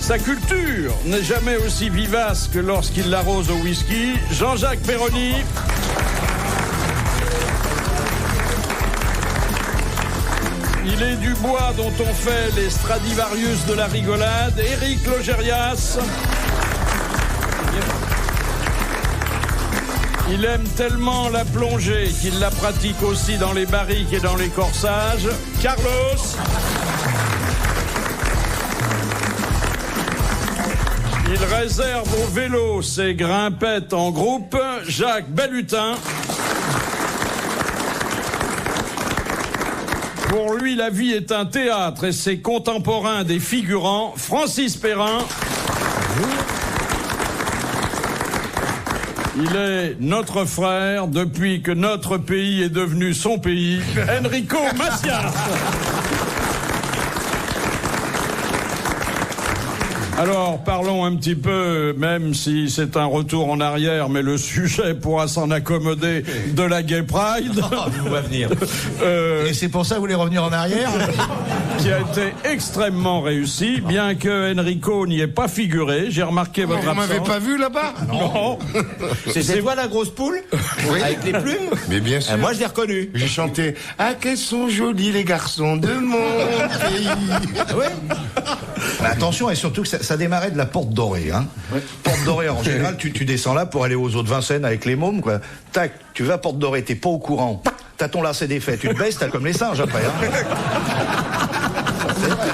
Sa culture n'est jamais aussi vivace que lorsqu'il l'arrose au whisky. Jean-Jacques Perroni. Il est du bois dont on fait les Stradivarius de la rigolade. Éric Logérias. Il aime tellement la plongée qu'il la pratique aussi dans les barriques et dans les corsages. Carlos. Il réserve au vélo ses grimpettes en groupe. Jacques Bellutin. Pour lui, la vie est un théâtre et ses contemporains des figurants. Francis Perrin. Il est notre frère depuis que notre pays est devenu son pays. Enrico Macias. Alors, parlons un petit peu, même si c'est un retour en arrière, mais le sujet pourra s'en accommoder, de la Gay Pride. On va venir. Et c'est pour ça que vous voulez revenir en arrière? Qui a été extrêmement réussi, bien que Enrico n'y ait pas figuré. J'ai remarqué votre absence. Vous m'avez pas vu là-bas? Non. C'est toi la grosse poule? Oui. Avec les plumes? Mais bien sûr. Moi je l'ai reconnu. J'ai chanté « Ah, qu'elles sont jolis les garçons de mon pays !» Oui. Mais attention, et surtout que ça démarrait de la Porte Dorée. Hein. Ouais. Porte Dorée, en général, tu descends là pour aller aux eaux de Vincennes avec les mômes, quoi. Tac, tu vas à Porte Dorée, t'es pas au courant. T'as ton lacet défait, tu te baisses, t'as comme les singes après. Hein. C'est vrai.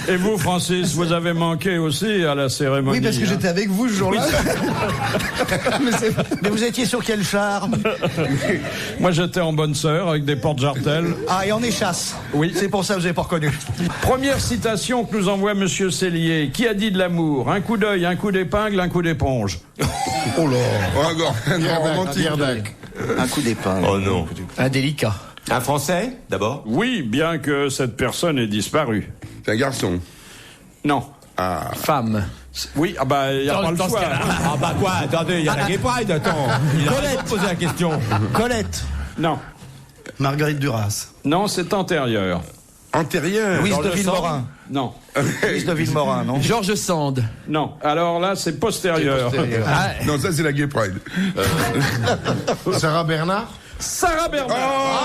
Et vous, Francis, vous avez manqué aussi à la cérémonie. Oui, parce que j'étais avec vous ce jour-là. Mais vous étiez sur quel char? Moi, j'étais en bonne sœur avec des porte-jartelles. Ah, et en échasse. Oui. C'est pour ça que je n'ai pas reconnu. Première citation que nous envoie Monsieur Cellier. Qui a dit de l'amour? Un coup d'œil, un coup d'épingle, un coup d'éponge. Oh là. Un romantique. Un coup d'épingle. Oh non. Indélicat. Un Français, d'abord? Oui, bien que cette personne ait disparu. C'est un garçon. Non. Ah. Femme. Oui, ah bah, il n'y a pas le choix. Ah bah quoi? Attendez, il y a la Gay Pride, attends. Il a raison de poser la question. Colette. Non. Marguerite Duras. Non, c'est antérieur. Antérieur. Louise de le Villemorin. Non. Louise de Villemorin, non? Georges Sand. Non. Alors là, c'est postérieur. Ah, Non, ça c'est la Gay Pride. Sarah Bernard. Sarah Bernard.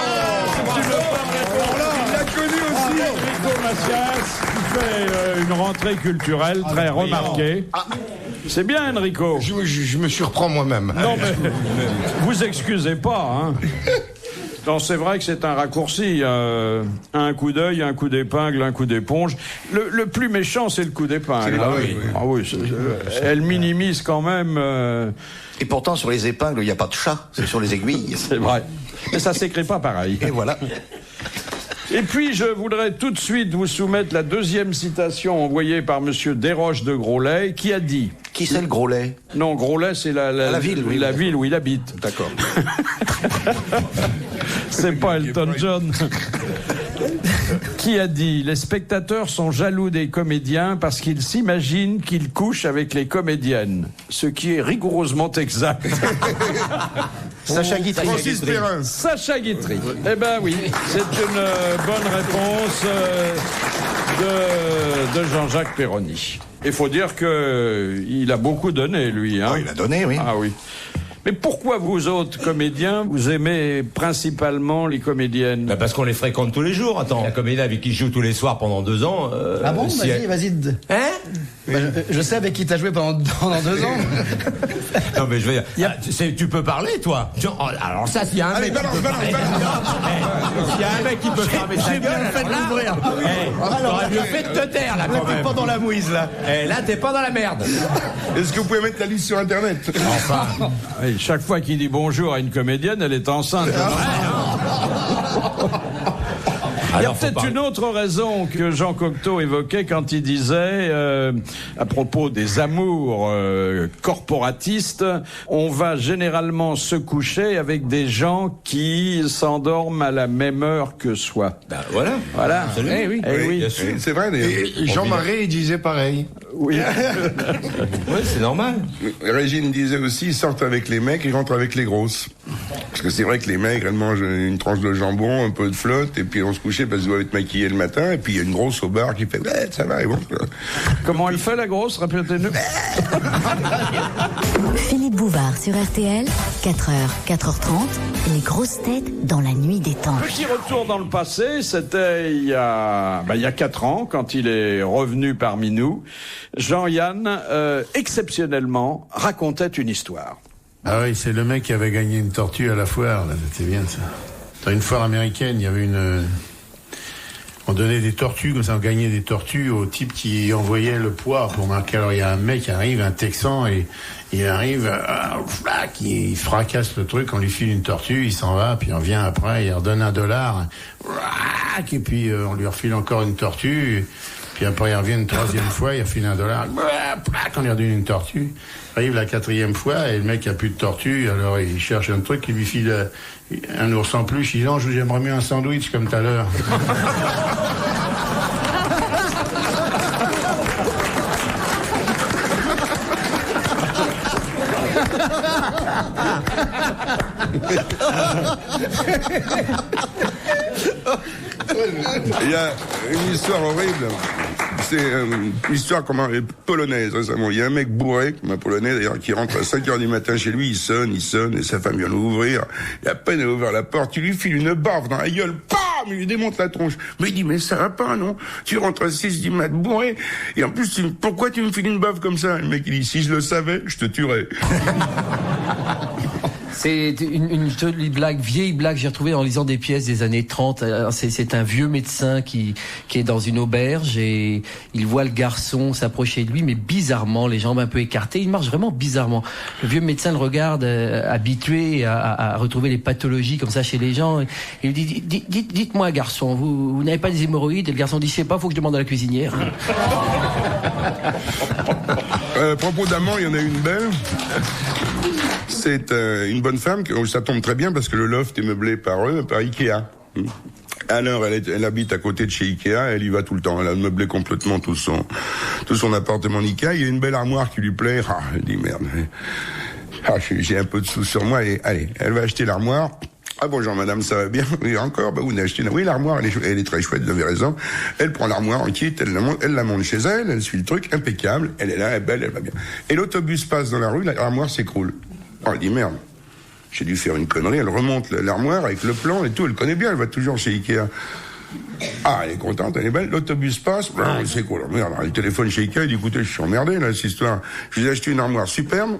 C'est une bonne réponse. Il l'a connu aussi. Enrico Macias, qui fait une rentrée culturelle très remarquée. C'est bien, Enrico. Je me surprends moi-même. Non, mais vous excusez pas, hein. Non, c'est vrai que c'est un raccourci. Un coup d'œil, un coup d'épingle, un coup d'éponge. Le plus méchant, c'est le coup d'épingle. Ah oui. Ah oui, elle minimise quand même. Et pourtant, sur les épingles, il n'y a pas de chat, c'est sur les aiguilles. C'est vrai. Mais ça s'écrit pas pareil. Et voilà. Et puis, je voudrais tout de suite vous soumettre la deuxième citation envoyée par Monsieur Desroches de Groslay, qui a dit... Qui c'est le Groslay? Non, Groslay, c'est la ville, oui. La ville où il habite. D'accord. C'est pas Elton John. Qui a dit « Les spectateurs sont jaloux des comédiens parce qu'ils s'imaginent qu'ils couchent avec les comédiennes. » Ce qui est rigoureusement exact. Sacha Guitry. Francis Perrin. Sacha Guitry. Eh ben oui, c'est une bonne réponse de Jean-Jacques Perroni. Il faut dire qu'il a beaucoup donné, lui. Hein. Oh, il a donné, oui. Ah oui. Mais pourquoi vous autres comédiens, vous aimez principalement les comédiennes? Bah parce qu'on les fréquente tous les jours. Attends, la comédienne avec qui je joue tous les soirs pendant 2 ans. Ah bon? Si Vas-y. Hein? Bah, je sais avec qui t'as joué pendant 2 ans. Non mais je veux dire, tu peux parler toi. Alors ça, s'il y a un mec qui peut parler, s'il y a un mec qui peut fermer sa gueule, fait de l'ouvrir. t'aurais mieux fait de te taire là quand même. T'es pas dans la mouise, là. Là t'es pas dans la merde. Est-ce que vous pouvez mettre la liste sur Internet? Enfin. Oui, chaque fois qu'il dit bonjour à une comédienne, elle est enceinte. Il y a peut-être une autre raison que Jean Cocteau évoquait quand il disait, à propos des amours corporatistes, on va généralement se coucher avec des gens qui s'endorment à la même heure que soi. Ben voilà. Voilà. Absolument. Eh oui. Bien sûr. C'est vrai, d'ailleurs. Et Jean Marais, il disait pareil. Oui. Oui, c'est normal. Régine disait aussi, ils sortent avec les mecs, ils rentrent avec les grosses. Parce que c'est vrai que les mecs, elles mangent une tranche de jambon, un peu de flotte, et puis on se couchait parce qu'ils doivent être maquillés le matin, et puis il y a une grosse au bar qui fait « Ouais, ça va, et bon. » Comment elle fait, la grosse? Répétez-nous. Philippe Bouvard sur RTL, 4h, 4h30, les grosses têtes dans la nuit des temps. Petit retour dans le passé, c'était il y a 4 ans, quand il est revenu parmi nous. Jean-Yann, exceptionnellement, racontait une histoire. Ah oui, c'est le mec qui avait gagné une tortue à la foire, là, c'était bien ça. Dans une foire américaine, il y avait on donnait des tortues, comme ça on gagnait des tortues au type qui envoyait le poids pour marquer. Alors il y a un mec qui arrive, un Texan, et il arrive, il fracasse le truc, on lui file une tortue, il s'en va, puis on vient après, il redonne $1, et puis on lui refile encore une tortue, puis après il revient une 3e fois, il refile $1, on lui redonne une tortue. Arrive la 4e fois, et le mec a plus de tortue, alors il cherche un truc, il lui file un ours en peluche, il dit non, j'aimerais mieux un sandwich comme tout à l'heure. Il y a une histoire horrible. C'est une histoire polonaise récemment. Il y a un mec bourré, un polonais d'ailleurs, qui rentre à 5h du matin chez lui, il sonne, et sa femme vient l'ouvrir. Et à peine elle a ouvert la porte, il lui file une baffe dans la gueule, bam! Il lui démonte la tronche. Mais il dit, mais ça va pas, non? Tu rentres à 6 du mat bourré, et en plus, pourquoi tu me files une baffe comme ça? Le mec, il dit, si je le savais, je te tuerais. C'est une jolie blague, vieille blague, j'ai retrouvé en lisant des pièces des années 30. C'est un vieux médecin qui est dans une auberge et il voit le garçon s'approcher de lui, mais bizarrement, les jambes un peu écartées. Il marche vraiment bizarrement. Le vieux médecin le regarde, habitué à retrouver les pathologies comme ça chez les gens. Et il lui dit, dites-moi, garçon, vous n'avez pas des hémorroïdes? Et le garçon dit, je sais pas, faut que je demande à la cuisinière. À propos d'amant, il y en a une belle. C'est une bonne femme, ça tombe très bien parce que le loft est meublé par Ikea. Alors, elle habite à côté de chez Ikea, elle y va tout le temps. Elle a meublé complètement tout son appartement Ikea. Il y a une belle armoire qui lui plaît. Elle dit merde. J'ai un peu de sous sur moi et allez, elle va acheter l'armoire. Ah bonjour madame, ça va bien? Oui, encore? Vous n'avez acheté? Oui, l'armoire, elle est très chouette, vous avez raison. Elle prend l'armoire en kit, elle la monte chez elle suit le truc, impeccable, elle est là, elle est belle, elle va bien. Et l'autobus passe dans la rue, l'armoire s'écroule. Elle dit merde, j'ai dû faire une connerie, elle remonte l'armoire avec le plan et tout, elle connaît bien, elle va toujours chez Ikea. Elle est contente, elle est belle, l'autobus passe, c'est quoi, merde, elle téléphone chez Ikea, elle dit écoutez, je suis emmerdé là, cette histoire. Je vous ai acheté une armoire superbe,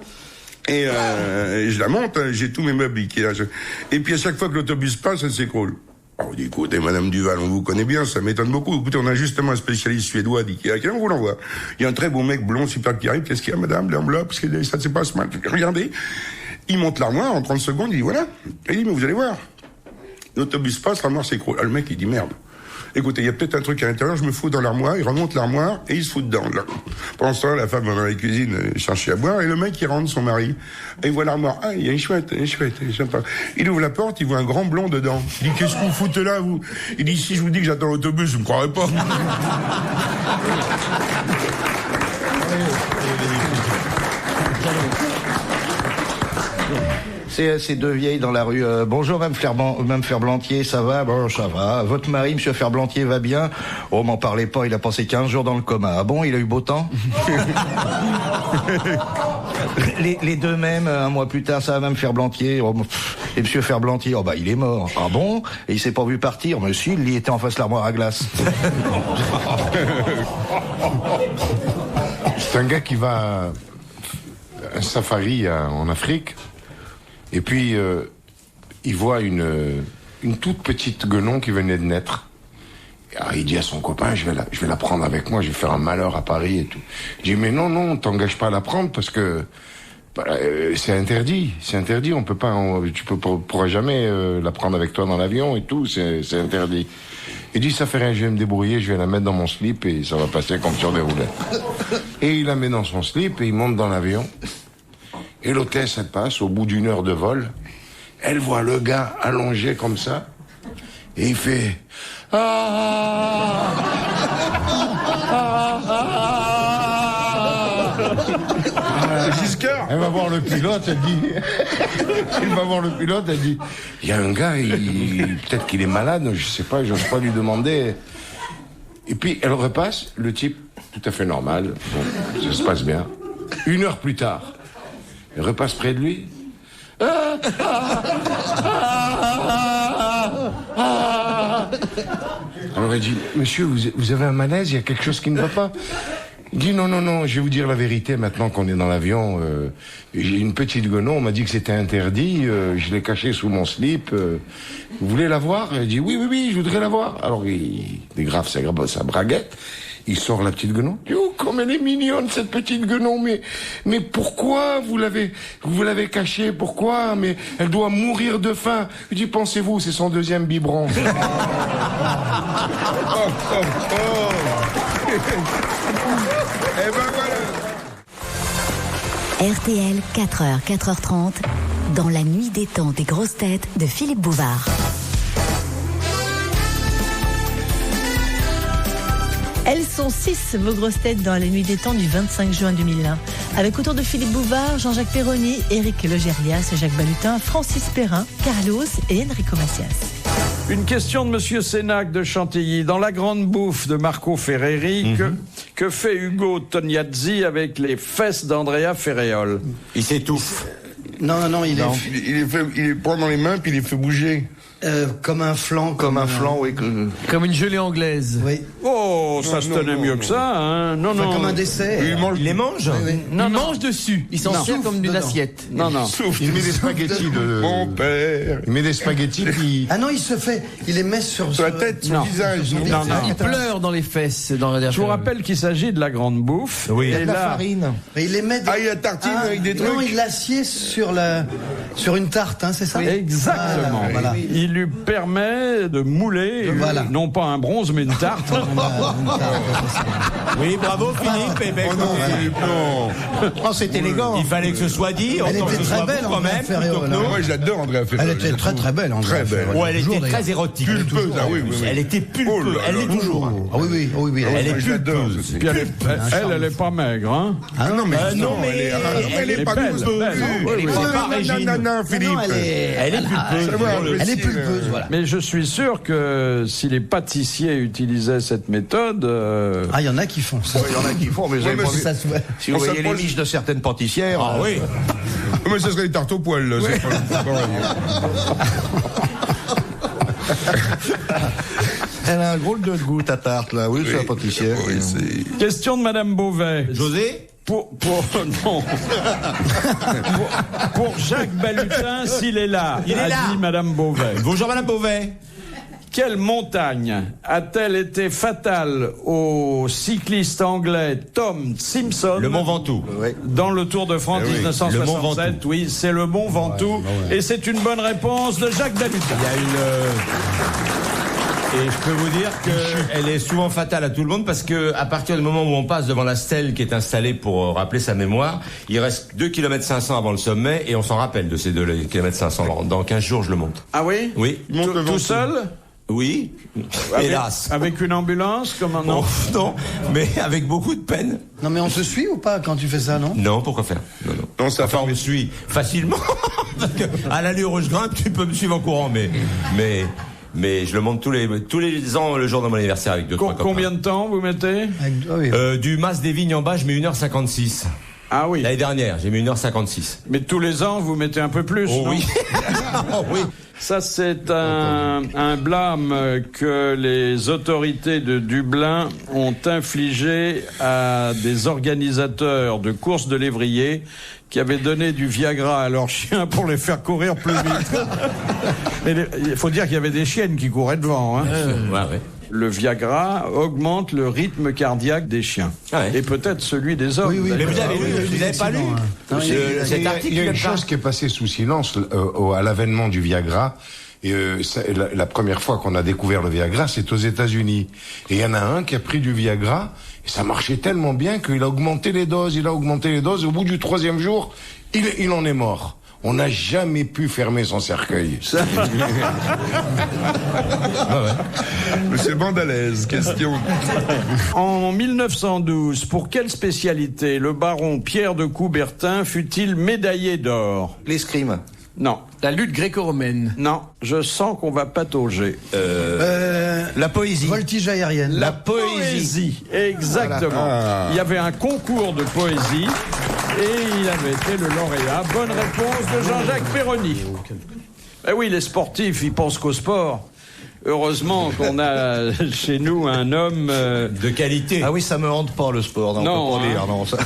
et je la monte, j'ai tous mes meubles Ikea. Et puis à chaque fois que l'autobus passe, elle s'écroule. On dit, écoutez, madame Duval, on vous connaît bien, ça m'étonne beaucoup. Écoutez, on a justement un spécialiste suédois d'Ikea, qui on vous l'envoie. Il y a un très beau mec blond, super qui arrive, qu'est-ce qu'il y a, madame, l'enveloppe, parce que ça se passe mal. Regardez. Il monte l'armoire, en 30 secondes, il dit, voilà. Il dit, mais vous allez voir. L'autobus passe, l'armoire s'écroule. Le mec, il dit, merde. Écoutez, il y a peut-être un truc à l'intérieur, je me fous dans l'armoire, il remonte l'armoire, et il se fout dedans. Pendant ce temps, la femme va dans la cuisine chercher à boire, et le mec, il rentre, son mari, et il voit l'armoire. Il y a une chouette, elle est sympa. Il ouvre la porte, il voit un grand blond dedans. Il dit, qu'est-ce que vous foutez là, vous? Il dit, si je vous dis que j'attends l'autobus, vous me croirez pas. C'est deux vieilles dans la rue. Bonjour, Mme Ferblantier, ça va? Bon, ça va. Votre mari, Monsieur Ferblantier, va bien? Oh, m'en parlez pas, il a passé 15 jours dans le coma. Ah bon, il a eu beau temps? les deux mêmes, un mois plus tard, ça va, Mme Ferblantier? Oh, et Monsieur Ferblantier, oh il est mort. Ah bon? Et il s'est pas vu partir? Mais si, il y était en face de l'armoire à glace. C'est un gars qui va à un safari en Afrique. Et puis, il voit une toute petite guenon qui venait de naître. Alors, il dit à son copain, je vais la prendre avec moi, je vais faire un malheur à Paris et tout. Il dit, mais non, t'engages pas à la prendre parce que c'est interdit, on peut pas, tu pourras jamais la prendre avec toi dans l'avion et tout, c'est interdit. Il dit, ça fait rien, je vais me débrouiller, je vais la mettre dans mon slip et ça va passer comme sur des roulettes. Et il la met dans son slip et il monte dans l'avion. Et l'hôtesse, elle passe, au bout d'1 heure de vol, elle voit le gars allongé comme ça, et il fait « Ah, ah, ah, ah, Giscard. Elle va voir le pilote, elle dit... il y a un gars, peut-être qu'il est malade, je sais pas, j'ose pas lui demander. Et puis, elle repasse, le type, tout à fait normal, bon, ça se passe bien. 1 heure plus tard, elle repasse près de lui. Alors elle dit, monsieur, vous avez un malaise, il y a quelque chose qui ne va pas. Il dit, non, je vais vous dire la vérité maintenant qu'on est dans l'avion. J'ai une petite guenon, on m'a dit que c'était interdit, je l'ai cachée sous mon slip. Vous voulez la voir? Elle dit, oui, je voudrais la voir. Alors il dégrave sa braguette. Il sort la petite guenon. Oh, comme elle est mignonne, cette petite guenon. Mais pourquoi vous l'avez cachée? Pourquoi? Mais elle doit mourir de faim. Je dis, pensez-vous, c'est son 2e biberon. Eh ben voilà. RTL, 4h, 4h30, dans la nuit des temps des grosses têtes de Philippe Bouvard. Elles sont 6, vos grosses têtes, dans la nuit des temps du 25 juin 2001. Avec autour de Philippe Bouvard, Jean-Jacques Perroni, Éric Logérias, Jacques Balutin, Francis Perrin, Carlos et Enrico Macias. Une question de Monsieur Sénac de Chantilly. Dans La Grande Bouffe de Marco Ferreri, que fait Ugo Tognazzi avec les fesses d'Andrea Ferreol? Il s'étouffe. Non, il Il prend dans les mains puis il les fait bouger. comme un flan. Oui. Comme une gelée anglaise. Oui. Oh, ça se tenait mieux que ça, hein. Non. Comme un dessert. Il les mange. Oui. Il mange dessus. Il s'en sert comme d'une assiette. Non. Il met des spaghettis Mon père. Il met des spaghettis puis... Ah non, il les met sur la tête, sur le visage. Non. Il pleure dans les fesses. Je vous rappelle qu'il s'agit de La Grande Bouffe. Oui. Et la là, farine. Et il les met. Il a tartine avec des trucs. Non, il l'assied sur une tarte, hein, c'est ça? Exactement. Voilà. Il lui permet de mouler, non pas un bronze, mais une tarte. Oui, bravo Philippe. Eh ben, Oh, c'est élégant. il fallait que ce soit dit. Elle était très belle, quand même. Moi, j'adore Andrea Ferreol. Elle était très belle, Très belle. Oh, elle était très érotique. Pulpeuse, oui. Elle était pulpeuse. Elle l'est toujours. Ah oui. Elle est j'adore. pulpeuse. Puis elle est pas maigre, hein. Elle est pas belle, douce. belle. Non, Philippe. Elle est pulpeuse. Elle est pulpeuse, voilà. Mais je suis sûr que si les pâtissiers utilisaient cette méthode... Ah, il y en a qui font ça. Il y en a qui font, mais vous avez pas vu. Ça se voit. Si vous voyez les miches de certaines pâtissières. Ah oui. Mais ça serait des tartes au poil, là. C'est pas pareil. Elle a un gros de goût, ta tarte, là. Oui, c'est la pâtissière. Oui, c'est... Question de Madame Beauvais. José? Non. pour Jacques Balutin, s'il est là, Il est là. dit Madame Beauvais. Bonjour Madame Beauvais. Quelle montagne a-t-elle été fatale au cycliste anglais Tom Simpson? Le Mont Ventoux. Dans le Tour de France 1967. Le Mont Ventoux. Oui, c'est le Mont Ventoux. Et c'est une bonne réponse de Jacques Balutin. Il y a Et je peux vous dire qu'elle est souvent fatale à tout le monde parce que à partir du moment où on passe devant la stèle qui est installée pour rappeler sa mémoire, il reste 2,5 km avant le sommet et on s'en rappelle de ces 2,5 km. Dans 15 jours, je le monte. Ah oui? Oui. Tout seul? Oui. Hélas. Avec une ambulance comme un non, mais avec beaucoup de peine. Non, mais on te suit ou pas quand tu fais ça, non? Non, pourquoi faire? Non, ça on me suit facilement. Parce que à l'allure où je grimpe, tu peux me suivre en courant, mais je le monte tous les ans le jour de mon anniversaire avec 2-3 copains. Combien de temps vous mettez? Du Mas des Vignes en bas, je mets 1h56. Ah oui. L'année dernière, j'ai mis 1h56. Mais tous les ans, vous mettez un peu plus, oh, non? Oui. Oh, oui. Ça, c'est un blâme que les autorités de Dublin ont infligé à des organisateurs de courses de lévriers qui avaient donné du Viagra à leurs chiens pour les faire courir plus vite. Mais il faut dire qu'il y avait des chiennes qui couraient devant. Hein. Ouais. Le Viagra augmente le rythme cardiaque des chiens. Ouais. Et peut-être celui des hommes. Oui, mais vous avez lu, vous n'avez pas lu cet article? Il y a une chose qui est passée sous silence à l'avènement du Viagra. Et la première fois qu'on a découvert le Viagra, c'est aux États-Unis. Et il y en a un qui a pris du Viagra, et ça marchait tellement bien qu'il a augmenté les doses, Au bout du 3e jour, il en est mort. on n'a jamais pu fermer son cercueil. Monsieur Bandalaise, question. En 1912, pour quelle spécialité le baron Pierre de Coubertin fut-il médaillé d'or? L'escrime. Non. La lutte gréco-romaine. Non, je sens qu'on va patauger. La poésie. Voltige aérienne. La poésie, exactement. Voilà. Il y avait un concours de poésie et il avait été le lauréat. Bonne réponse de Jean-Jacques Perroni. Eh oui, les sportifs, ils pensent qu'au sport. Heureusement qu'on a chez nous un homme... De qualité. Ah oui, ça me hante pas le sport. Non, on peut pas dire, non, ça.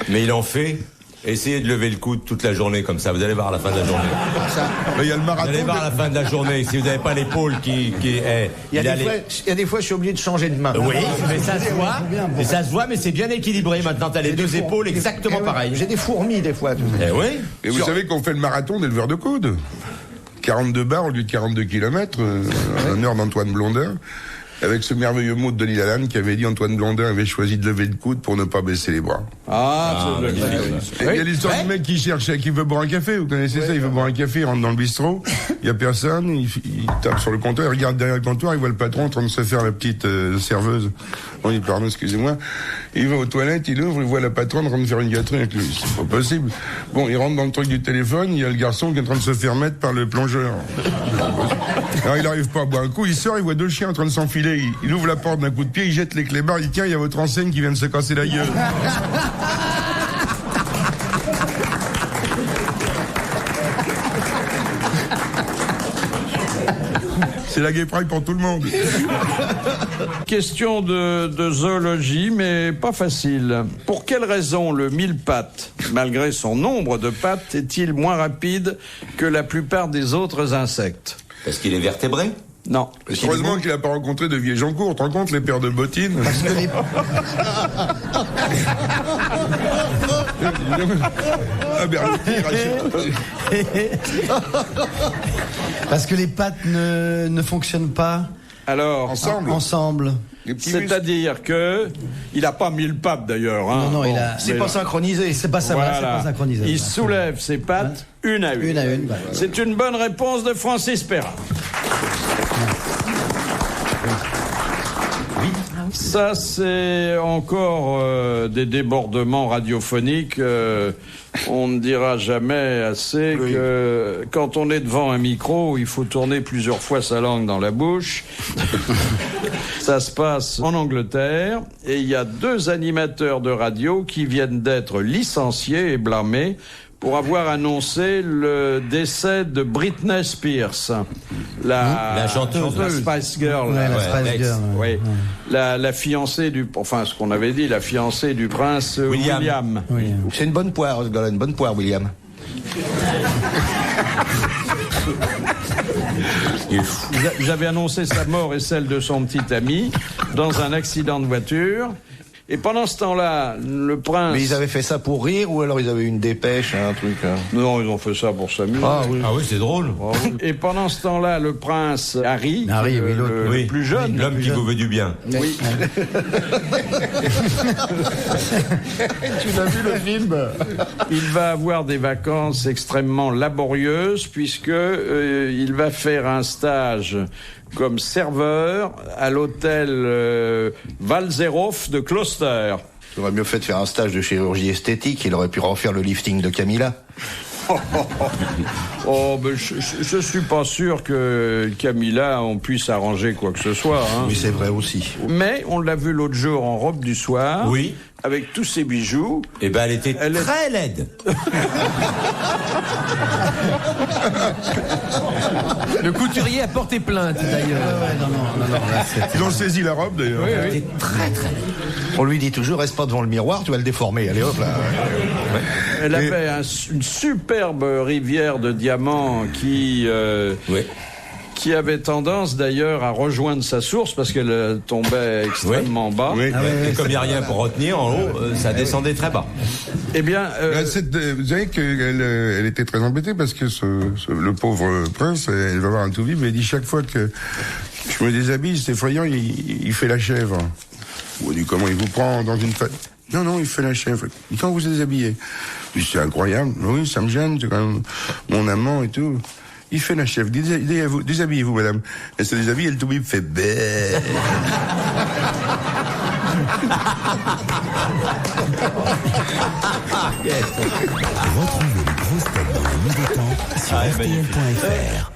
Mais il en fait. Essayez de lever le coude toute la journée comme ça. Vous allez voir à la fin de la journée. Il y a le Vous marathon. allez voir à la fin de la journée. Si vous n'avez pas l'épaule qui est... Il y a des fois, je suis obligé de changer de main. Oui, mais ça se voit. Mais ça se voit, mais c'est bien équilibré. Maintenant, t'as les deux épaules exactement pareilles. J'ai des fourmis, des fois. Eh oui. Et vous savez qu'on fait le marathon des leveurs de coude. 42 bars au lieu de 42 kilomètres, en heure d'Antoine Blondin. Avec ce merveilleux mot de Denis Lalanne qui avait dit Antoine Blondin avait choisi de lever le coude pour ne pas baisser les bras. c'est Et il y a l'histoire du mec qui cherche, qui veut boire un café, vous connaissez ça, il veut boire un café, il rentre dans le bistrot, il y a personne, il tape sur le comptoir, il regarde derrière le comptoir, il voit le patron en train de se faire la petite serveuse. Bon, il dit pardon, excusez-moi. Il va aux toilettes, il ouvre, il voit la patronne en train de faire une gâterie avec lui. C'est pas possible. Bon, il rentre dans le truc du téléphone, il y a le garçon qui est en train de se faire mettre par le plongeur. Alors il n'arrive pas à boire un coup, il sort, il voit deux chiens en train de s'enfiler, il ouvre la porte d'un coup de pied, il jette les clébards, il dit tiens, il y a votre enseigne qui vient de se casser la gueule. C'est la gay pride pour tout le monde. Question de zoologie, mais pas facile. Pour quelle raison le mille-pattes, malgré son nombre de pattes, est-il moins rapide que la plupart des autres insectes? Parce qu'il est vertébré? Non. Heureusement qu'il n'a pas rencontré de vieilles gens courts. Tu te rends compte, les paires de bottines? Parce que les... Parce que les pattes ne fonctionnent pas. Alors, ensemble. C'est-à-dire que il n'a pas 1000 pattes d'ailleurs. Hein. Non, bon, c'est pas synchronisé. C'est pas ça. Voilà. C'est pas synchronisé. Il soulève ses pattes une à une. Une à une. Bah, c'est une bonne réponse de Francis Perrin. Ça, c'est encore des débordements radiophoniques. On ne dira jamais assez que quand on est devant un micro, il faut tourner plusieurs fois sa langue dans la bouche. Ça se passe en Angleterre et il y a 2 animateurs de radio qui viennent d'être licenciés et blâmés pour avoir annoncé le décès de Britney Spears, la chanteuse, la Spice Girl, la Spice Girl, oui, la fiancée ce qu'on avait dit, la fiancée du prince William. C'est une bonne poire, ce gars-là, une bonne poire, William. J'avais annoncé sa mort et celle de son petit ami dans un accident de voiture. Et pendant ce temps-là, le prince... Mais ils avaient fait ça pour rire ou alors ils avaient eu une dépêche, un truc... Non, ils ont fait ça pour s'amuser. Ah oui, c'est drôle. Et pendant ce temps-là, le prince Harry, le plus jeune... L'homme qui vous veut du bien. Oui. Tu l'as vu le film? Il va avoir des vacances extrêmement laborieuses puisque il va faire un stage comme serveur à l'hôtel Walserhof de Kloster. Il aurait mieux fait de faire un stage de chirurgie esthétique, il aurait pu refaire le lifting de Camilla. Je suis pas sûr que Camilla on puisse arranger quoi que ce soit. Hein. Oui, c'est vrai aussi. Mais on l'a vu l'autre jour en robe du soir. Oui. Avec tous ses bijoux. Eh ben, elle était très laide. Le couturier a porté plainte d'ailleurs. Ils ont saisi la robe d'ailleurs. Oui. Elle était très très laide. On lui dit toujours, reste pas devant le miroir, tu vas le déformer. Allez hop là. Elle avait une superbe rivière de diamants qui avait tendance d'ailleurs à rejoindre sa source parce qu'elle tombait extrêmement bas. Oui. Et comme il n'y a rien pour retenir en haut, ça descendait très bas. Eh bien, vous savez qu'elle était très embêtée parce que le pauvre prince, elle va avoir un tout vif, mais elle dit chaque fois que je me déshabille, c'est effrayant, il fait la chèvre. On dit, comment il vous prend dans une fête? Non, il fait la chef. Et quand vous êtes déshabillé? C'est incroyable. Oui, ça me gêne, c'est quand même mon amant et tout. Il fait la chef. Déshabillez-vous, madame. Elle se déshabille, elle tombe, il fait bé. Retrouvez les grosses têtes dans la nuit des temps sur RTL.fr.